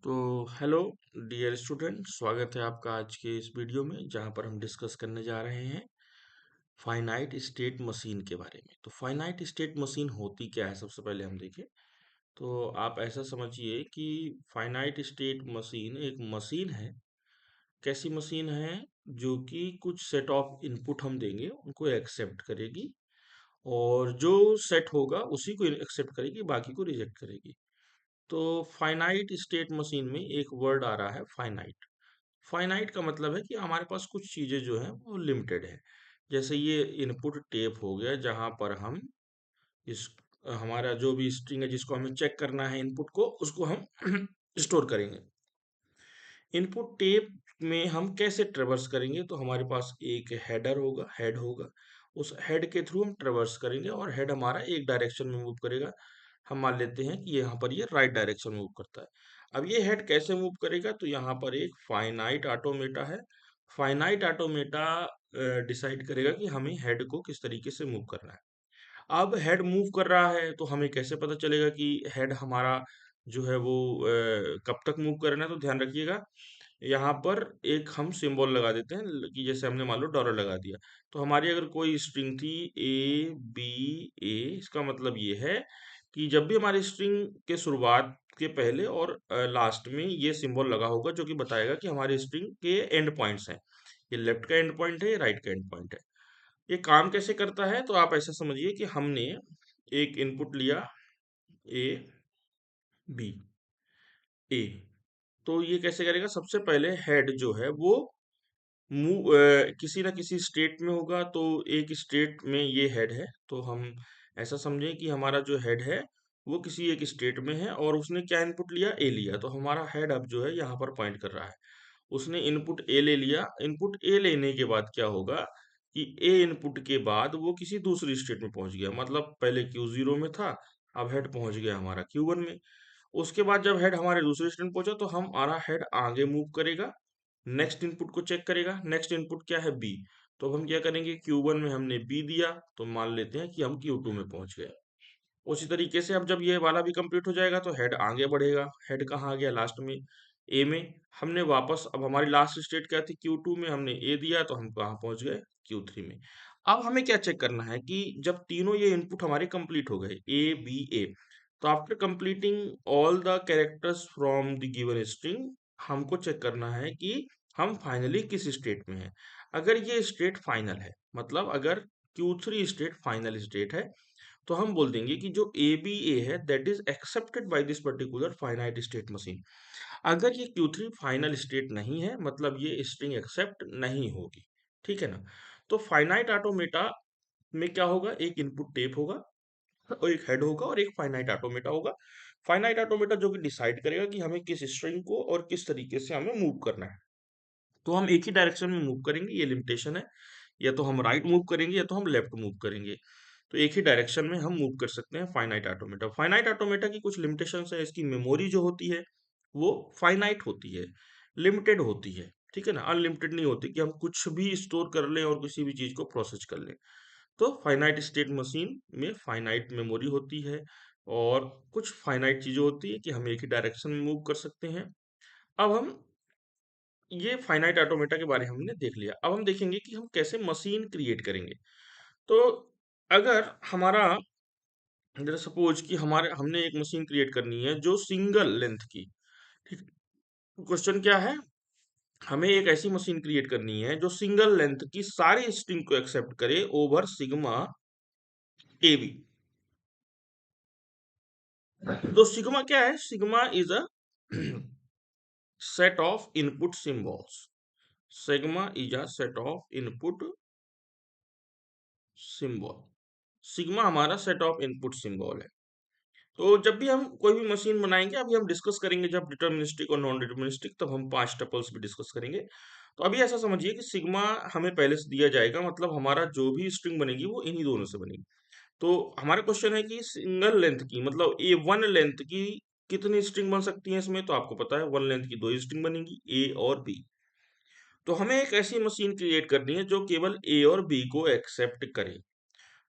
तो hello dear student, स्वागत है आपका आज के इस वीडियो में जहां पर हम डिस्कस करने जा रहे हैं फाइनाइट स्टेट मशीन के बारे में। तो फाइनाइट स्टेट मशीन होती क्या है, सबसे पहले हम देखें। तो आप ऐसा समझिए कि फाइनाइट स्टेट मशीन एक मशीन है। कैसी मशीन है? जो कि कुछ सेट ऑफ इनपुट हम देंगे, उनको एक्सेप्ट करेगी, और जो सेट होगा उसी को एक्सेप्ट करेगी, बाकी को रिजेक्ट करेगी। तो फाइनाइट स्टेट मशीन में एक वर्ड आ रहा है, फाइनाइट। फाइनाइट का मतलब है कि हमारे पास कुछ चीजें जो हैं वो लिमिटेड है। जैसे ये इनपुट टेप हो गया, जहां पर हम इस हमारा जो भी स्ट्रिंग है जिसको हमें चेक करना है इनपुट को, उसको हम स्टोर करेंगे। इनपुट टेप में हम कैसे ट्रेवर्स करेंगे? तो हमारे पास एक हेडर होगा, हेड होगा। उस हेड के थ्रू हम ट्रेवर्स करेंगे और हेड हमारा एक डायरेक्शन में मूव करेगा। हम मान लेते हैं कि यहाँ पर ये राइट डायरेक्शन में मूव करता है। अब ये हेड कैसे मूव करेगा? तो यहाँ पर एक फाइनाइट ऑटोमेटा है। फाइनाइट ऑटोमेटा डिसाइड करेगा कि हमें हेड को किस तरीके से मूव करना है। अब हेड मूव कर रहा है तो हमें कैसे पता चलेगा कि हेड हमारा जो है वो कब तक मूव करना है? तो ध्यान रखिएगा, यहाँ पर एक हम सिंबल लगा देते हैं कि जैसे हमने मान लो डॉलर लगा दिया। तो हमारी अगर कोई स्ट्रिंग थी ए बी ए, इसका मतलब ये है कि जब भी हमारी स्ट्रिंग के शुरुआत के पहले और लास्ट में ये सिंबल लगा होगा, जो कि बताएगा कि हमारी स्ट्रिंग के एंड पॉइंट्स हैं। ये लेफ्ट का एंड पॉइंट है, ये राइट का एंड पॉइंट है। ये काम कैसे करता है? तो आप ऐसा समझिए कि हमने एक इनपुट लिया, ए बी ए। तो ये कैसे करेगा? सबसे पहले हेड जो है वो मूव किसी ना किसी स्टेट में होगा। तो एक स्टेट में ये हेड है, तो हम ऐसा समझें कि हमारा जो हेड है वो किसी एक स्टेट में है, और उसने क्या इनपुट लिया? ए लिया। तो हमारा हेड अब जो है यहाँ पर पॉइंट कर रहा है। उसने इनपुट ए ले लिया। इनपुट ए लेने के बाद क्या होगा कि ए इनपुट के बाद वो किसी दूसरी स्टेट में पहुंच गया। मतलब पहले क्यू जीरो में था, अब हेड पहुंच गया हमारा क्यू वन में। उसके बाद जब हेड हमारे दूसरे स्टेट में पहुंचा तो हमारा हेड आगे मूव करेगा, नेक्स्ट इनपुट को चेक करेगा। नेक्स्ट इनपुट क्या है? बी। तो अब हम क्या करेंगे? Q1 में हमने बी दिया, तो मान लेते हैं कि हम Q2 में पहुंच गए। उसी तरीके से अब जब ये वाला भी कंप्लीट हो जाएगा तो हेड आगे बढ़ेगा। हेड कहाँ आ गया? लास्ट में, ए में। हमने वापस, अब हमारी लास्ट स्टेट क्या थी? Q2 में हमने ए दिया, तो हम कहाँ पहुंच गए? Q3 में। अब हमें क्या चेक करना है कि जब तीनों ये इनपुट हमारे कंप्लीट हो गए, ए बी ए, तो after completing all the characters from the given string, हमको चेक करना है कि हम फाइनली किस स्टेट में हैं। अगर ये स्टेट फाइनल है, मतलब अगर Q3 स्टेट फाइनल स्टेट है, तो हम बोल देंगे कि जो ए बी ए है that is accepted by this particular finite state machine. अगर ये Q3 फाइनल स्टेट नहीं है, मतलब ये स्ट्रिंग एक्सेप्ट नहीं होगी। ठीक है ना? तो फाइनाइट ऑटोमेटा में क्या होगा? एक इनपुट टेप होगा, और एक हेड होगा, और एक फाइनाइट ऑटोमेटा होगा। फाइनाइट ऑटोमेटा जो कि डिसाइड करेगा कि हमें किस स्ट्रिंग को और किस तरीके से हमें मूव करना है। तो हम एक ही डायरेक्शन में मूव करेंगे, ये लिमिटेशन है। या तो हम राइट मूव करेंगे या तो हम लेफ्ट मूव करेंगे। तो एक ही डायरेक्शन में हम मूव कर सकते हैं फाइनाइट ऑटोमेटा। फाइनाइट ऑटोमेटा की कुछ लिमिटेशंस है। इसकी मेमोरी जो होती है वो फाइनाइट होती है, लिमिटेड होती है। ठीक है ना? अनलिमिटेड नहीं होती कि हम कुछ भी स्टोर कर लें और किसी भी चीज को प्रोसेस कर लें। तो फाइनाइट स्टेट मशीन में फाइनाइट मेमोरी होती है, और कुछ फाइनाइट चीजें होती है कि हम एक ही डायरेक्शन में मूव कर सकते हैं। अब हम ये फाइनाइट ऑटोमेटा के बारे में हमने देख लिया। अब हम देखेंगे कि हम कैसे मशीन क्रिएट करेंगे। तो अगर हमारा, जरा सपोज कि हमारे हमने एक मशीन क्रिएट करनी है जो सिंगल लेंथ की, ठीक। क्वेश्चन क्या है? हमें एक ऐसी मशीन क्रिएट करनी है जो सिंगल लेंथ की सारी स्ट्रिंग को एक्सेप्ट करे ओवर सिग्मा ए बी। तो सिग्मा क्या है? Sigma is a set of input symbols. Sigma is a set of input symbol. Sigma हमारा सेट ऑफ इनपुट सिंबल है। तो जब भी हम कोई भी मशीन बनाएंगे, अभी हम डिस्कस करेंगे जब डिटर्मिनिस्टिक और नॉन डिटर्मिनिस्टिक, तब हम 5 टपल्स भी डिस्कस करेंगे। तो अभी ऐसा समझिए कि सिग्मा हमें पहले से दिया जाएगा, मतलब हमारा जो भी स्ट्रिंग बनेगी वो इन्हीं दोनों से बनेगी। तो हमारा क्वेश्चन है कि सिंगल लेंथ की, मतलब ए वन लेंथ की कितनी स्ट्रिंग बन सकती है इसमें? तो आपको पता है वन लेंथ की दो ही स्ट्रिंग बनेगी, ए और बी। तो हमें एक ऐसी मशीन क्रिएट करनी है जो केवल ए और बी को एक्सेप्ट करे।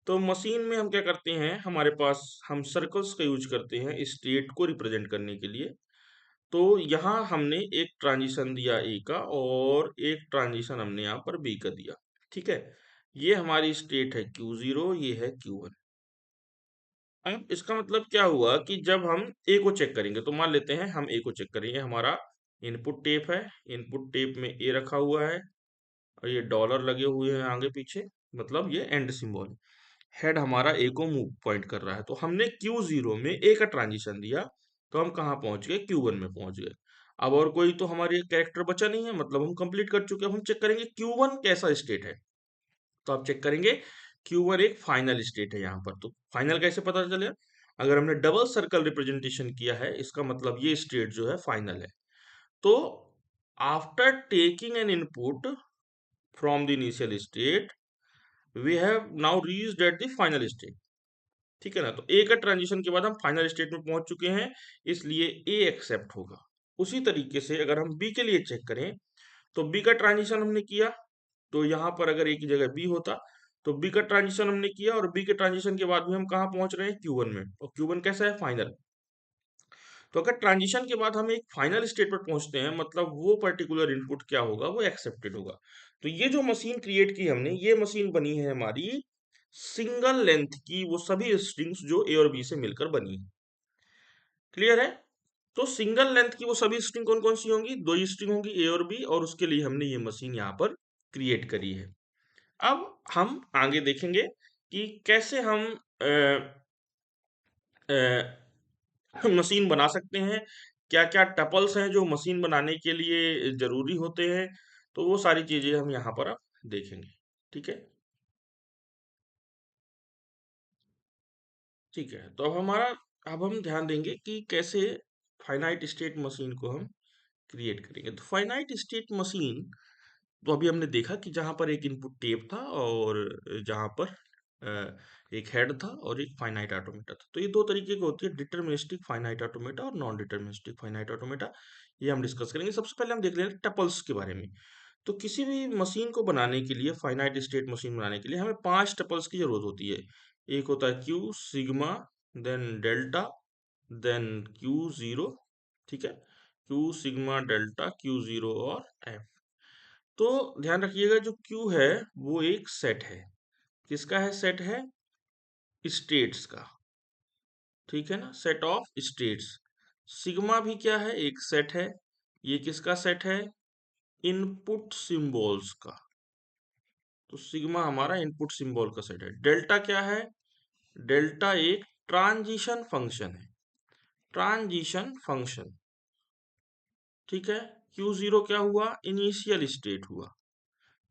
तो मशीन में हम क्या करते हैं? हमारे पास हम सर्कल्स का यूज करते हैं स्टेट को रिप्रेजेंट करने के लिए। तो यहाँ हमने एक ट्रांजिशन दिया ए का और एक ट्रांजिशन हमने यहाँ पर बी का दिया। ठीक है, ये हमारी स्टेट है Q0, ये है Q1। अब इसका मतलब क्या हुआ कि जब हम ए को चेक करेंगे, तो मान लेते हैं हम ए को चेक करेंगे, हमारा इनपुट टेप है, इनपुट टेप में ए रखा हुआ है और ये डॉलर लगे हुए हैं आगे पीछे, मतलब ये एंड सिंबल। हेड हमारा ए को मूव पॉइंट कर रहा है, तो हमने Q0 में ए का ट्रांजिशन दिया, तो हम कहाँ पहुंच गए, Q1 में पहुंच गए। अब और कोई तो हमारे कैरेक्टर बचा नहीं है, मतलब हम कंप्लीट कर चुके हैं। अब हम चेक करेंगे Q1 कैसा स्टेट है, तो आप चेक करेंगे Q1 एक फाइनल स्टेट है यहाँ पर। तो फाइनल कैसे पता चले, अगर हमने डबल सर्कल रिप्रेजेंटेशन किया है, इसका मतलब ये स्टेट जो है फाइनल है। तो after taking an input from the initial state, we have now reached at the final state. ठीक है ना, तो ए का ट्रांजिशन के बाद हम फाइनल स्टेट में पहुंच चुके हैं, इसलिए ए एक्सेप्ट होगा। उसी तरीके से अगर हम बी के लिए चेक करें, तो बी का ट्रांजिशन हमने किया, तो यहाँ पर अगर ए की जगह बी होता, तो बी का ट्रांजिशन हमने किया और बी के ट्रांजिशन के बाद भी हम कहाँ पहुंच रहे हैं, Q1 में, और Q1 कैसा है, फाइनल। तो अगर ट्रांजिशन के बाद हम एक फाइनल स्टेट पर पहुंचते हैं, मतलब वो पर्टिकुलर इनपुट क्या होगा, वो एक्सेप्टेड होगा। तो ये जो मशीन क्रिएट की हमने, ये मशीन बनी है हमारी सिंगल लेंथ की, वो सभी स्ट्रिंग्स जो ए और बी से मिलकर बनी है। क्लियर है, तो सिंगल लेंथ की वो सभी स्ट्रिंग कौन कौन सी होंगी, दो ही स्ट्रिंग होंगी, ए और बी, और उसके लिए हमने ये मशीन यहाँ पर क्रिएट करी है। अब हम आगे देखेंगे कि कैसे हम मशीन बना सकते हैं, क्या क्या टपल्स हैं जो मशीन बनाने के लिए जरूरी होते हैं, तो वो सारी चीजें हम यहाँ पर अब देखेंगे। ठीक है, ठीक है, तो अब हम ध्यान देंगे कि कैसे फाइनाइट स्टेट मशीन को हम क्रिएट करेंगे। तो फाइनाइट स्टेट मशीन, तो अभी हमने देखा कि जहां पर एक इनपुट टेप था और जहां पर एक हेड था और एक फाइनाइट ऑटोमेटा था। तो ये दो तरीके की होती है, डिटरमिनिस्टिक फाइनाइट ऑटोमेटा और नॉन डिटरमिनिस्टिक फाइनाइट ऑटोमेटा। ये हम डिस्कस करेंगे। सबसे पहले हम देख लेंगे टपल्स के बारे में। तो किसी भी मशीन को बनाने के लिए, फाइनाइट स्टेट मशीन बनाने के लिए हमें 5 टपल्स की जरूरत होती है। एक होता है Q sigma, then delta, then Q0। ठीक है, क्यू सिग्मा डेल्टा Q0 और एफ। तो ध्यान रखिएगा, जो Q है वो एक सेट है। किसका है, सेट है स्टेट्स का। ठीक है ना, सेट ऑफ स्टेट्स। सिग्मा भी क्या है, एक सेट है। ये किसका सेट है, इनपुट सिंबल्स का। तो सिग्मा हमारा इनपुट सिंबल का सेट है। डेल्टा क्या है, डेल्टा एक ट्रांजिशन फंक्शन है, ट्रांजिशन फंक्शन। ठीक है, Q0 क्या हुआ, इनिशियल स्टेट हुआ।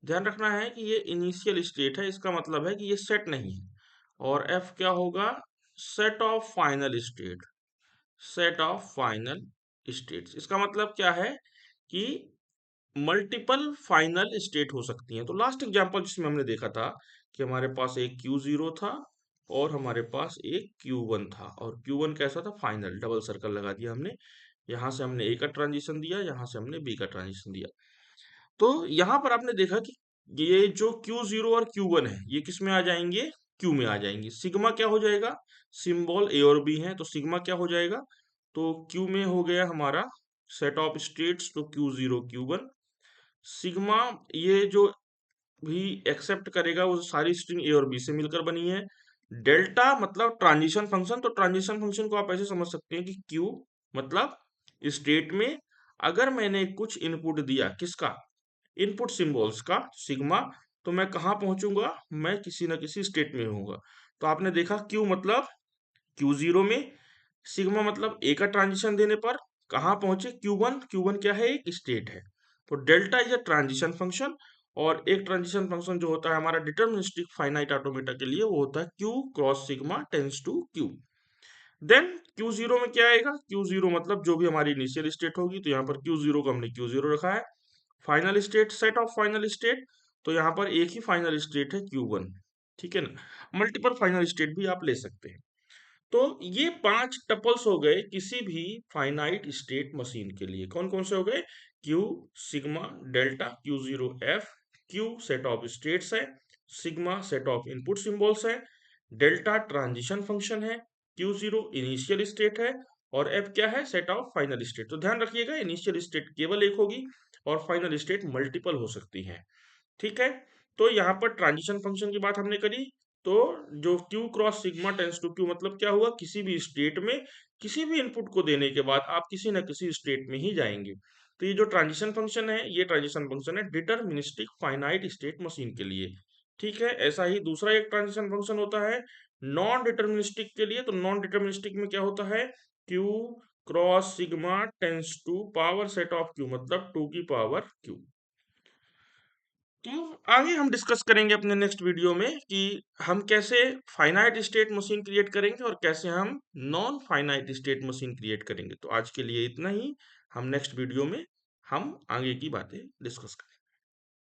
ध्यान रखना है कि ये इनिशियल स्टेट है, इसका मतलब है कि ये सेट नहीं है। और F क्या होगा, set of final state, set of final states. इसका मतलब क्या है कि मल्टीपल फाइनल स्टेट हो सकती हैं। तो लास्ट एग्जांपल जिसमें हमने देखा था कि हमारे पास एक Q0 था और हमारे पास एक Q1 था, और Q1 कैसा था, फाइनल। डबल सर्कल लगा दिया हमने, यहाँ से हमने ए का ट्रांजिशन दिया, यहाँ से हमने बी का ट्रांजिशन दिया। तो यहाँ पर आपने देखा कि ये जो Q0 और Q1 है, ये किस में आ जाएंगे, Q में आ जाएंगे। सिग्मा क्या हो जाएगा, सिंबल ए और बी है, तो सिग्मा क्या हो जाएगा, तो Q में हो गया हमारा सेट ऑफ स्टेट्स, तो Q0 Q1। सिग्मा ये जो भी एक्सेप्ट करेगा वो सारी स्ट्रिंग ए और बी से मिलकर बनी है। डेल्टा मतलब ट्रांजिशन फंक्शन, तो ट्रांजिशन फंक्शन को आप ऐसे समझ सकते हैं कि क्यू मतलब स्टेट में अगर मैंने कुछ इनपुट दिया, किसका, इनपुट सिंबल्स का, सिग्मा, तो मैं कहाँ पहुंचूंगा, मैं किसी ना किसी स्टेट में होऊंगा। तो आपने देखा क्यू मतलब Q0 में, सिग्मा मतलब ए का ट्रांजिशन देने पर कहाँ पहुंचे, Q1। Q1 क्या है, एक स्टेट है। तो delta is a transition function, और एक ट्रांजिशन फंक्शन जो होता है हमारा डिटरमिनिस्टिक फाइनाइट ऑटोमेटा के लिए, वो होता है Q cross sigma tends to Q। Then Q0 में क्या आएगा, Q0 मतलब जो भी हमारी इनिशियल स्टेट होगी, तो यहाँ पर Q0 को हमने Q0 रखा है। Final state, set of final state, तो यहाँ पर एक ही फाइनल स्टेट है Q1। ठीक है ना, मल्टीपल फाइनल स्टेट भी आप ले सकते हैं। तो ये 5 टपल्स हो गए किसी भी फाइनाइट स्टेट मशीन के लिए। कौन कौन से हो गए, Q sigma delta Q0 F, Q set of states है, sigma set of input symbols है, डेल्टा ट्रांजिशन फंक्शन है, Q0 इनिशियल स्टेट है, और एफ क्या है, सेट ऑफ फाइनल स्टेट। तो ध्यान रखिएगा इनिशियल स्टेट केवल एक होगी और फाइनल स्टेट मल्टीपल हो सकती है। ठीक है, तो यहाँ पर ट्रांजिशन फंक्शन की बात हमने करी। तो जो Q cross sigma tends to Q मतलब क्या हुआ, किसी भी स्टेट में किसी भी इनपुट को देने के बाद आप किसी न किसी स्टेट में ही जाएंगे। तो ये जो ट्रांजिशन फंक्शन है, ये ट्रांजिशन फंक्शन है डिटरमिनिस्टिक फाइनाइट स्टेट मशीन के लिए। ठीक है, ऐसा ही दूसरा एक ट्रांजिशन फंक्शन होता है नॉन डिटरमिनिस्टिक के लिए। तो नॉन डिटरमिनिस्टिक में क्या होता है, Q cross sigma tends to power set of Q मतलब 2 की पावर Q। तो आगे हम डिस्कस करेंगे अपने नेक्स्ट वीडियो में कि हम कैसे फाइनाइट स्टेट मशीन क्रिएट करेंगे और कैसे हम non finite state machine create करेंगे। तो आज के लिए इतना ही। हम नेक्स्ट वीडियो में हम आगे की बातें डिस्कस करेंगे।